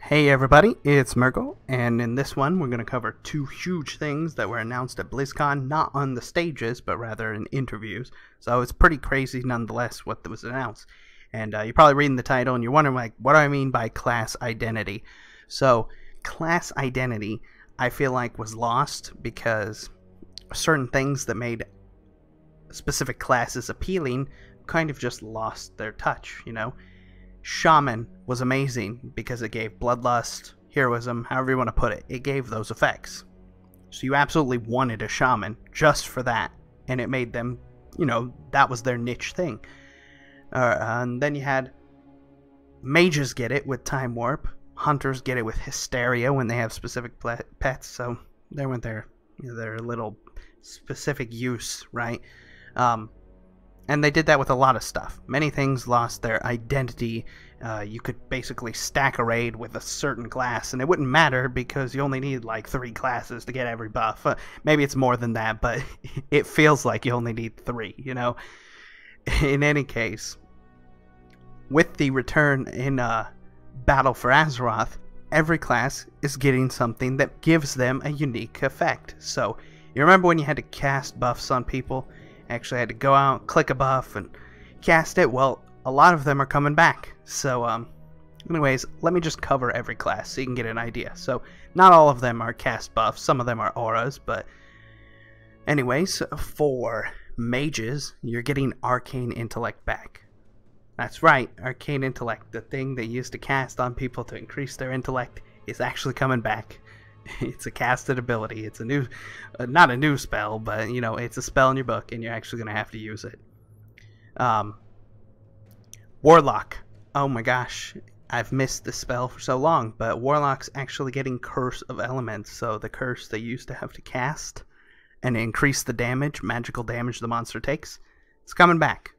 Hey everybody, it's Merkel, and in this one we're going to cover two huge things that were announced at BlizzCon, not on the stages, but rather in interviews. So it's pretty crazy nonetheless what was announced. And you're probably reading the title and you're wondering, like, what do I mean by class identity? So, class identity, I feel like, was lost because certain things that made specific classes appealing kind of just lost their touch, you know? Shaman was amazing because it gave bloodlust, heroism, however you want to put it. It gave those effects. So you absolutely wanted a shaman just for that. And it made them, that was their niche thing. And then you had mages get it with time warp. Hunters get it with hysteria when they have specific pets. So they went their little specific use, right? And they did that with a lot of stuff. Many things lost their identity. You could basically stack a raid with a certain class, and it wouldn't matter because you only need like 3 classes to get every buff. Maybe it's more than that, but it feels like you only need 3, In any case, with the return in Battle for Azeroth, every class is getting something that gives them a unique effect. So, you remember when you had to cast buffs on people? Actually had to go out, click a buff, and cast it. Well, a lot of them are coming back. So, anyways, let me just cover every class so you can get an idea. So, not all of them are cast buffs. Some of them are auras, but anyways, for mages, you're getting Arcane Intellect back. That's right, Arcane Intellect, the thing they used to cast on people to increase their intellect, is actually coming back. It's a casted ability. It's a new, not a new spell, but it's a spell in your book, and you're actually going to have to use it. Warlock. Oh my gosh, I've missed this spell for so long, but Warlock's actually getting Curse of Elements. So the curse they used to have to cast and increase the damage, magical damage the monster takes, it's coming back.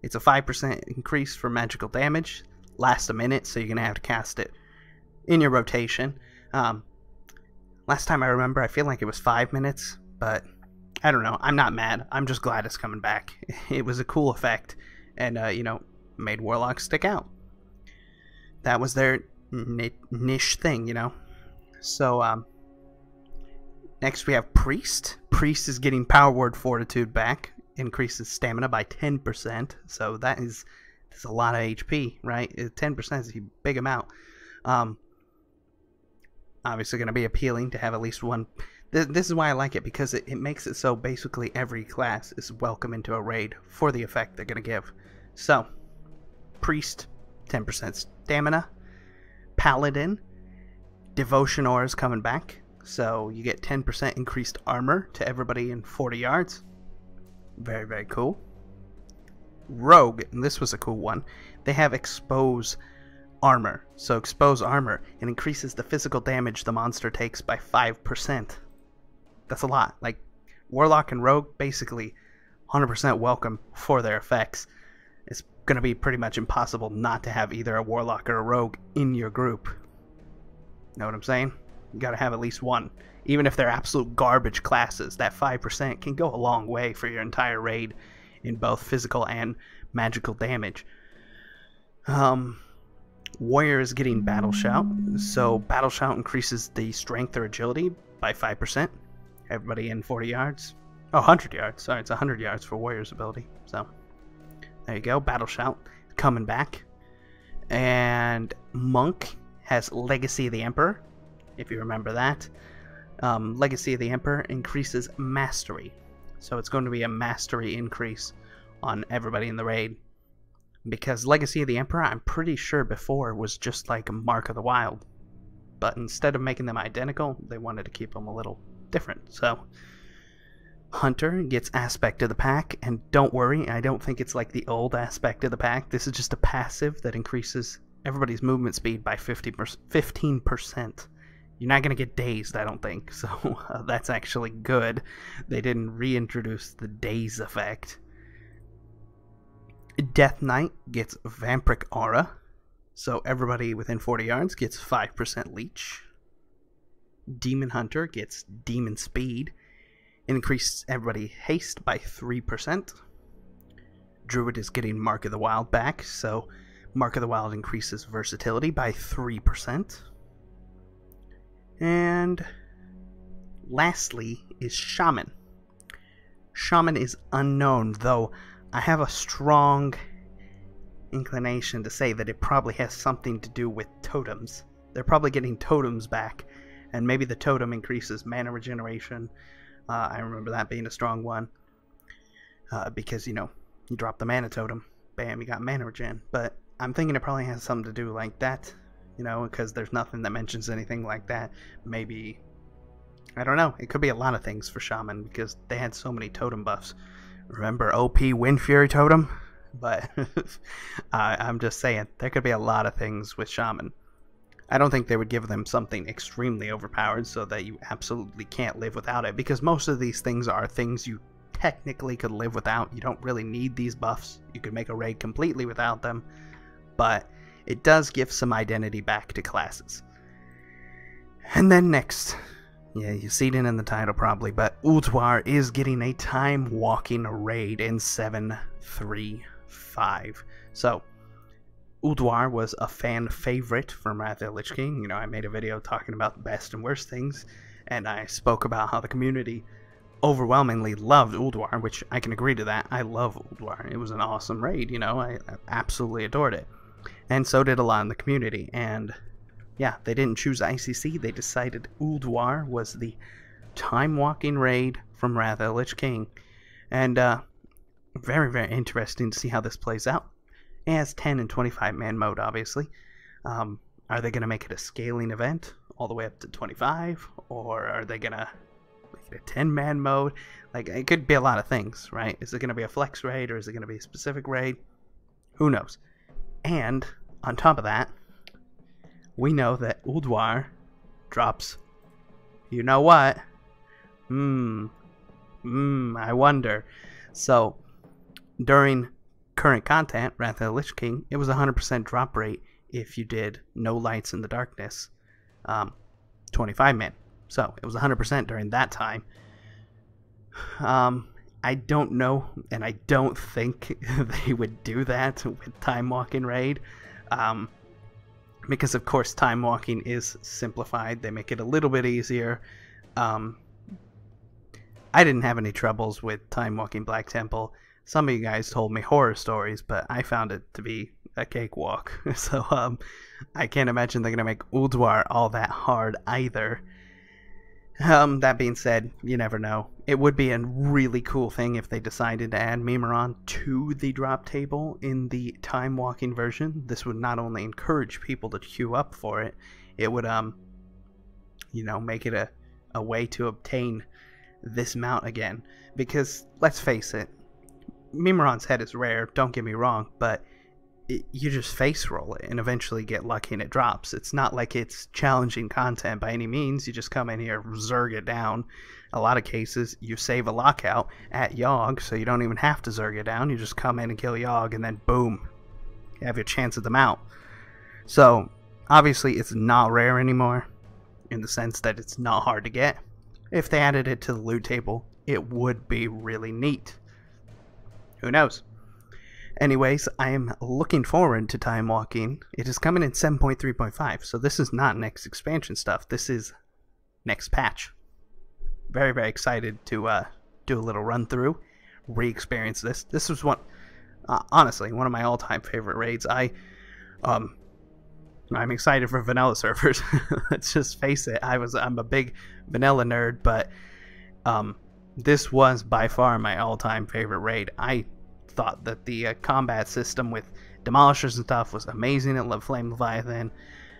It's a 5% increase for magical damage. Lasts a minute, so you're going to have to cast it in your rotation. Last time I remember, I feel like it was 5 minutes, but I don't know. I'm not mad. I'm just glad it's coming back. It was a cool effect, and, made Warlock stick out. That was their niche thing, So, next we have Priest. Priest is getting Power Word Fortitude back. Increases stamina by 10%, so that's a lot of HP, right? 10% is a big amount. Obviously going to be appealing to have at least one. This is why I like it, because it makes it so basically every class is welcome into a raid for the effect they're going to give. So, Priest, 10% stamina. Paladin, Devotion Aura is coming back, so you get 10% increased armor to everybody in 40 yards. Very, very cool. Rogue, and this was a cool one. They have Expose Armor. So Expose Armor, it increases the physical damage the monster takes by 5%. That's a lot. Like, Warlock and Rogue, basically 100% welcome for their effects. It's going to be pretty much impossible not to have either a Warlock or a Rogue in your group. Know what I'm saying? You got to have at least one. Even if they're absolute garbage classes, that 5% can go a long way for your entire raid in both physical and magical damage. Warrior is getting Battle Shout. So Battle Shout increases the strength or agility by 5%. Everybody in 40 yards. Oh, 100 yards. Sorry, it's 100 yards for Warrior's ability. So there you go. Battle Shout coming back. And Monk has Legacy of the Emperor, if you remember that. Legacy of the Emperor increases Mastery. So it's going to be a Mastery increase on everybody in the raid. Because Legacy of the Emperor, I'm pretty sure before, was just like a Mark of the Wild. But instead of making them identical, they wanted to keep them a little different. So, Hunter gets Aspect of the Pack, and don't worry, I don't think it's like the old Aspect of the Pack. This is just a passive that increases everybody's movement speed by 15%. You're not going to get dazed, I don't think. So, that's actually good. They didn't reintroduce the daze effect. Death Knight gets Vampiric Aura, so everybody within 40 yards gets 5% leech. Demon Hunter gets Demon Speed, increases everybody haste by 3%. Druid is getting Mark of the Wild back, so Mark of the Wild increases versatility by 3%. And lastly is Shaman. Shaman is unknown, though I have a strong inclination to say that it probably has something to do with totems. They're probably getting totems back, and maybe the totem increases mana regeneration. I remember that being a strong one, because, you drop the mana totem, bam, you got mana regen. But I'm thinking it probably has something to do like that, because there's nothing that mentions anything like that. Maybe, I don't know, it could be a lot of things for Shaman, because they had so many totem buffs. Remember OP Wind Fury totem? But I'm just saying, there could be a lot of things with Shaman. I don't think they would give them something extremely overpowered so that you absolutely can't live without it, because most of these things are things you technically could live without. You don't really need these buffs. You could make a raid completely without them, but it does give some identity back to classes. And then next, yeah, you see it in the title probably, but Ulduar is getting a time walking raid in 7.3.5. So Ulduar was a fan favorite from Wrath of the Lich King. I made a video talking about the best and worst things, and I spoke about how the community overwhelmingly loved Ulduar, which I can agree to that. I love Ulduar. It was an awesome raid, I absolutely adored it. And so did a lot in the community, and yeah, they didn't choose ICC. They decided Ulduar was the time-walking raid from Wrath of the Lich King. And very, very interesting to see how this plays out. It has 10 and 25 man mode, obviously. Are they going to make it a scaling event all the way up to 25? Or are they going to make it a 10 man mode? Like, it could be a lot of things, right? Is it going to be a flex raid, or is it going to be a specific raid? Who knows? And on top of that, we know that Ulduar drops, you know what? I wonder. So, during current content, Wrath of the Lich King, it was 100% drop rate if you did No Lights in the Darkness, 25 man. So, it was 100% during that time. I don't know, and I don't think they would do that with Time Walking Raid. Because of course time walking is simplified. They make it a little bit easier. I didn't have any troubles with time walking Black Temple. Some of you guys told me horror stories, but I found it to be a cakewalk. So I can't imagine they're gonna make Ulduar all that hard either. That being said, you never know. It would be a really cool thing if they decided to add Mimaron to the drop table in the time walking version. This would not only encourage people to queue up for it, it would make it a way to obtain this mount again. Because let's face it, Mimaron's head is rare, don't get me wrong, but you just face roll it and eventually get lucky and it drops. It's not like it's challenging content by any means. You just come in here, zerg it down. A lot of cases, you save a lockout at Yogg, so you don't even have to zerg it down. You just come in and kill Yogg, and then boom, you have your chance at the mount. So, obviously, it's not rare anymore, in the sense that it's not hard to get. If they added it to the loot table, it would be really neat. Who knows? Anyways, I am looking forward to Time Walking. It is coming in 7.3.5, so this is not next expansion stuff. This is next patch. Very, very excited to do a little run through, re-experience this. This was honestly, one of my all-time favorite raids. I'm excited for vanilla servers. Let's just face it. I'm a big vanilla nerd, but this was by far my all-time favorite raid. I thought that the combat system with demolishers and stuff was amazing. I love Flame Leviathan,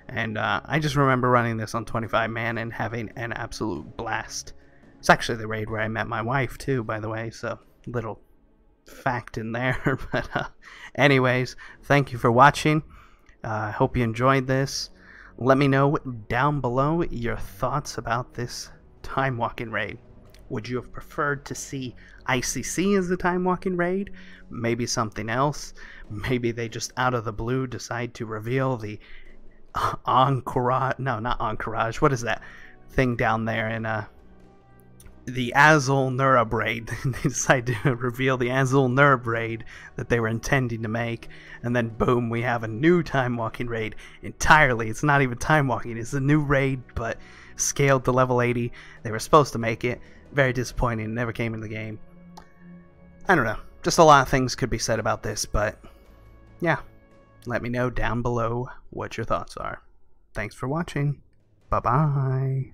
and I just remember running this on 25 man and having an absolute blast. It's actually the raid where I met my wife too, by the way, so little fact in there. But anyways, thank you for watching. I hope you enjoyed this. Let me know down below your thoughts about this time walking raid. Would you have preferred to see ICC as a time walking raid? Maybe something else? Maybe they just out of the blue decide to reveal the Encourage. No, not Encourage. What is that thing down there in the Azul Nura braid. They decided to reveal the Azul Nura braid that they were intending to make, and then boom, we have a new Time Walking raid entirely. It's not even Time Walking, it's a new raid, but scaled to level 80. They were supposed to make it. Very disappointing, never came in the game. I don't know, just a lot of things could be said about this, but yeah, let me know down below what your thoughts are. Thanks for watching. Bye-bye.